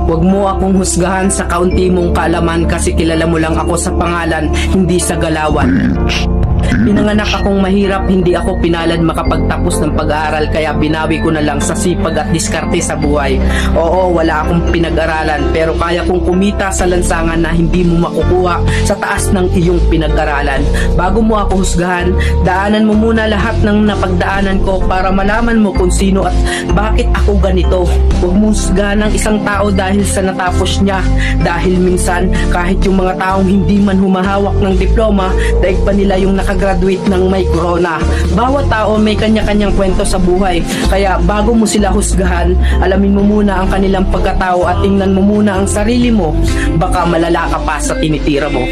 Huwag mo akong husgahan sa kaunti mong kaalaman kasi kilala mo lang ako sa pangalan, hindi sa galawan. Pinanganak akong mahirap, hindi ako pinalad makapagtapos ng pag-aaral kaya binawi ko na lang sa sipag at diskarte sa buhay. Oo, wala akong pinag-aralan pero kaya kong kumita sa lansangan na hindi mo makukuha sa taas ng iyong pinag-aralan. Bago mo ako husgahan, daanan mo muna lahat ng napagdaanan ko para malaman mo kung sino at bakit ako ganito. Huwag mo husgahan ng isang tao dahil sa natapos niya. Dahil minsan, kahit yung mga taong hindi man humahawak ng diploma, daig pa nila yung nakagraduate ng may corona. Bawat tao may kanya-kanyang kwento sa buhay. Kaya bago mo sila husgahan, alamin mo muna ang kanilang pagkatao at tingnan mo muna ang sarili mo. Baka malala ka pa sa tinitira mo.